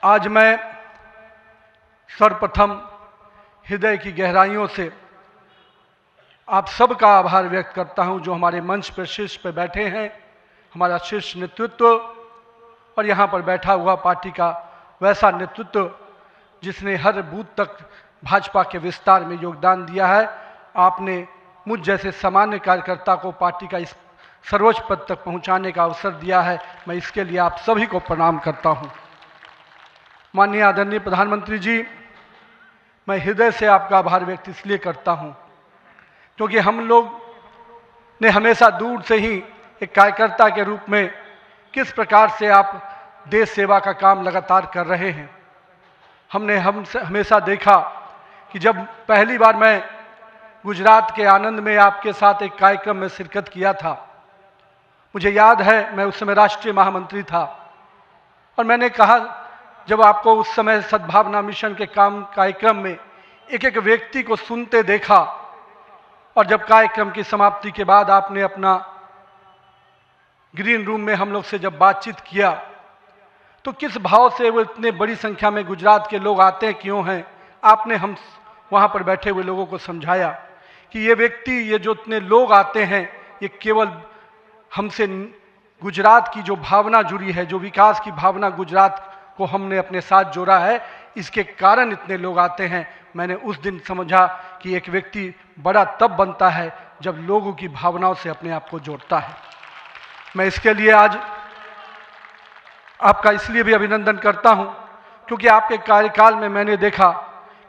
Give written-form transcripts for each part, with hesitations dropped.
आज मैं सर्वप्रथम हृदय की गहराइयों से आप सबका आभार व्यक्त करता हूं जो हमारे मंच पर शीर्ष पर बैठे हैं, हमारा शीर्ष नेतृत्व और यहाँ पर बैठा हुआ पार्टी का वैसा नेतृत्व जिसने हर बूथ तक भाजपा के विस्तार में योगदान दिया है। आपने मुझ जैसे सामान्य कार्यकर्ता को पार्टी का इस सर्वोच्च पद तक पहुँचाने का अवसर दिया है। मैं इसके लिए आप सभी को प्रणाम करता हूँ। माननीय आदरणीय प्रधानमंत्री जी, मैं हृदय से आपका आभार व्यक्त इसलिए करता हूं क्योंकि हम लोग ने हमेशा दूर से ही एक कार्यकर्ता के रूप में किस प्रकार से आप देश सेवा का काम लगातार कर रहे हैं। हमने हमेशा देखा कि जब पहली बार मैं गुजरात के आनंद में आपके साथ एक कार्यक्रम में शिरकत किया था, मुझे याद है मैं उस समय राष्ट्रीय महामंत्री था और मैंने कहा जब आपको उस समय सद्भावना मिशन के कार्यक्रम में एक एक व्यक्ति को सुनते देखा और जब कार्यक्रम की समाप्ति के बाद आपने अपना ग्रीन रूम में हम लोग से जब बातचीत किया तो किस भाव से वो इतने बड़ी संख्या में गुजरात के लोग आते हैं क्यों हैं, आपने हम वहाँ पर बैठे हुए लोगों को समझाया कि ये व्यक्ति, ये जो इतने लोग आते हैं, ये केवल हमसे गुजरात की जो भावना जुड़ी है, जो विकास की भावना गुजरात को हमने अपने साथ जोड़ा है, इसके कारण इतने लोग आते हैं। मैंने उस दिन समझा कि एक व्यक्ति बड़ा तब बनता है जब लोगों की भावनाओं से अपने आप को जोड़ता है। मैं इसके लिए आज आपका इसलिए भी अभिनंदन करता हूं क्योंकि आपके कार्यकाल में मैंने देखा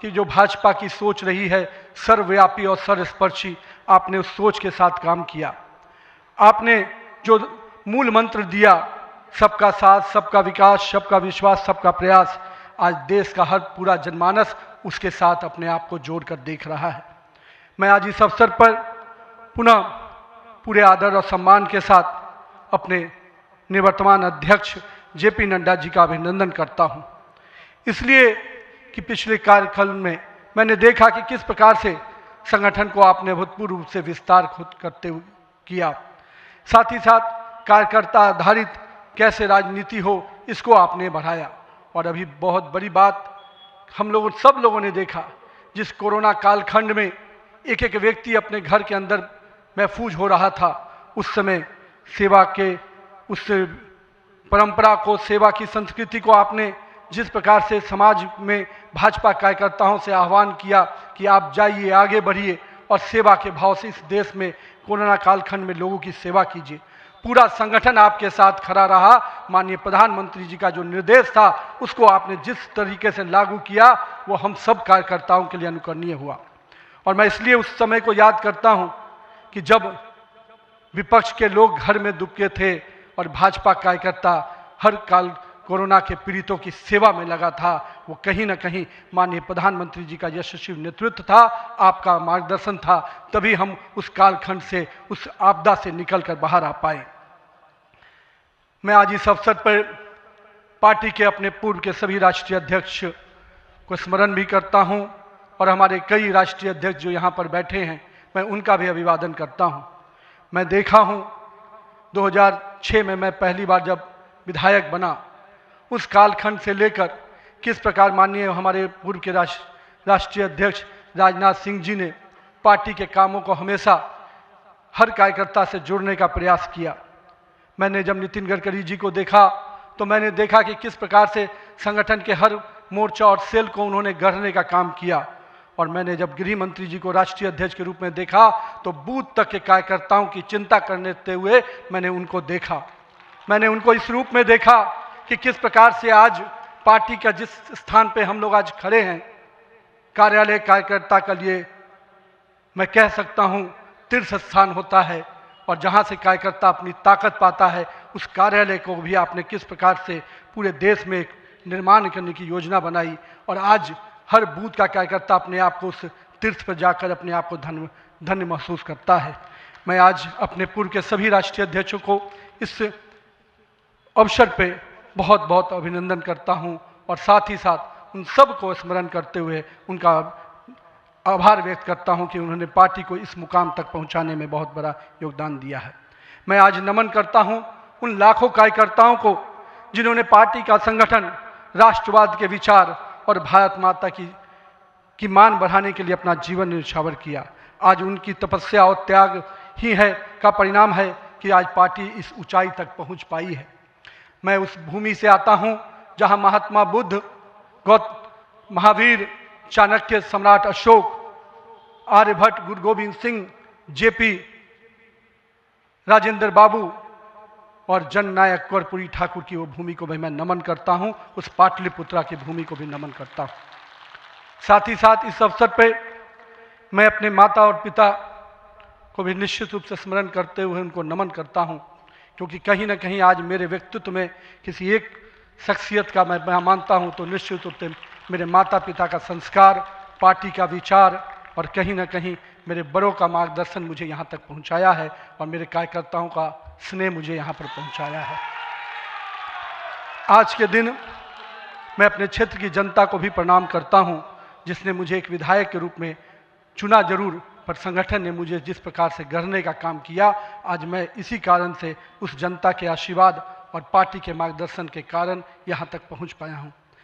कि जो भाजपा की सोच रही है सर्वव्यापी और सर्वस्पर्शी, आपने उस सोच के साथ काम किया। आपने जो मूल मंत्र दिया, सबका साथ, सबका विकास, सबका विश्वास, सबका प्रयास, आज देश का हर पूरा जनमानस उसके साथ अपने आप को जोड़कर देख रहा है। मैं आज इस अवसर पर पुनः पूरे आदर और सम्मान के साथ अपने निवर्तमान अध्यक्ष जेपी नड्डा जी का अभिनंदन करता हूं, इसलिए कि पिछले कार्यकाल में मैंने देखा कि किस प्रकार से संगठन को आपने अभूतपूर्व रूप से विस्तार खुद करते हुए किया। साथ ही साथ कार्यकर्ता आधारित कैसे राजनीति हो, इसको आपने बढ़ाया। और अभी बहुत बड़ी बात हम लोगों सब लोगों ने देखा, जिस कोरोना कालखंड में एक एक व्यक्ति अपने घर के अंदर महफूज हो रहा था, उस समय सेवा के उस परंपरा को, सेवा की संस्कृति को आपने जिस प्रकार से समाज में भाजपा कार्यकर्ताओं से आह्वान किया कि आप जाइए, आगे बढ़िए और सेवा के भाव से इस देश में कोरोना कालखंड में लोगों की सेवा कीजिए। पूरा संगठन आपके साथ खड़ा रहा। माननीय प्रधानमंत्री जी का जो निर्देश था उसको आपने जिस तरीके से लागू किया वो हम सब कार्यकर्ताओं के लिए अनुकरणीय हुआ। और मैं इसलिए उस समय को याद करता हूं कि जब विपक्ष के लोग घर में दुबके थे और भाजपा कार्यकर्ता हर काल कोरोना के पीड़ितों की सेवा में लगा था, वो कहीं ना कहीं माननीय प्रधानमंत्री जी का यशस्वी नेतृत्व था, आपका मार्गदर्शन था, तभी हम उस कालखंड से, उस आपदा से निकलकर बाहर आ पाए। मैं आज इस अवसर पर पार्टी के अपने पूर्व के सभी राष्ट्रीय अध्यक्ष को स्मरण भी करता हूं और हमारे कई राष्ट्रीय अध्यक्ष जो यहाँ पर बैठे हैं, मैं उनका भी अभिवादन करता हूं। मैं देखा हूं 2006 में मैं पहली बार जब विधायक बना, उस कालखंड से लेकर किस प्रकार माननीय हमारे पूर्व के राष्ट्रीय अध्यक्ष राजनाथ सिंह जी ने पार्टी के कामों को हमेशा हर कार्यकर्ता से जोड़ने का प्रयास किया। मैंने जब नितिन गडकरी जी को देखा तो मैंने देखा कि किस प्रकार से संगठन के हर मोर्चा और सेल को उन्होंने गढ़ने का काम किया। और मैंने जब गृह मंत्री जी को राष्ट्रीय अध्यक्ष के रूप में देखा तो बूथ तक के कार्यकर्ताओं की चिंता करते हुए मैंने उनको देखा। मैंने उनको इस रूप में देखा कि किस प्रकार से आज पार्टी का जिस स्थान पे हम लोग आज खड़े हैं, कार्यालय कार्यकर्ता के लिए मैं कह सकता हूं तीर्थ स्थान होता है, और जहां से कार्यकर्ता अपनी ताकत पाता है, उस कार्यालय को भी आपने किस प्रकार से पूरे देश में एक निर्माण करने की योजना बनाई। और आज हर बूथ का कार्यकर्ता अपने आप को उस तीर्थ पर जाकर अपने आप को धन्य महसूस करता है। मैं आज अपने पूर्व के सभी राष्ट्रीय अध्यक्षों को इस अवसर पे बहुत बहुत अभिनंदन करता हूं और साथ ही साथ उन सब को स्मरण करते हुए उनका आभार व्यक्त करता हूं कि उन्होंने पार्टी को इस मुकाम तक पहुंचाने में बहुत बड़ा योगदान दिया है। मैं आज नमन करता हूं उन लाखों कार्यकर्ताओं को जिन्होंने पार्टी का संगठन राष्ट्रवाद के विचार और भारत माता की मान बढ़ाने के लिए अपना जीवन न्यौछावर किया। आज उनकी तपस्या और त्याग ही है का परिणाम है कि आज पार्टी इस ऊंचाई तक पहुंच पाई है। मैं उस भूमि से आता हूं जहां महात्मा बुद्ध, महावीर, चाणक्य, सम्राट अशोक, आर्यभट्ट, गुरु गोविंद सिंह, जेपी, राजेंद्र बाबू और जननायक कर्पूरी ठाकुर की वो भूमि को भी मैं नमन करता हूं, उस पाटलिपुत्रा की भूमि को भी नमन करता हूं। साथ ही साथ इस अवसर पे मैं अपने माता और पिता को भी निश्चित रूप से स्मरण करते हुए उनको नमन करता हूं, क्योंकि कहीं ना कहीं आज मेरे व्यक्तित्व में किसी एक शख्सियत का मैं मानता हूं तो निश्चित रूप से मेरे माता पिता का संस्कार, पार्टी का विचार और कहीं ना कहीं मेरे बड़ों का मार्गदर्शन मुझे यहाँ तक पहुँचाया है और मेरे कार्यकर्ताओं का स्नेह मुझे यहाँ पर पहुँचाया है। आज के दिन मैं अपने क्षेत्र की जनता को भी प्रणाम करता हूँ, जिसने मुझे एक विधायक के रूप में चुना जरूर, पर संगठन ने मुझे जिस प्रकार से गढ़ने का काम किया, आज मैं इसी कारण से उस जनता के आशीर्वाद और पार्टी के मार्गदर्शन के कारण यहाँ तक पहुँच पाया हूँ।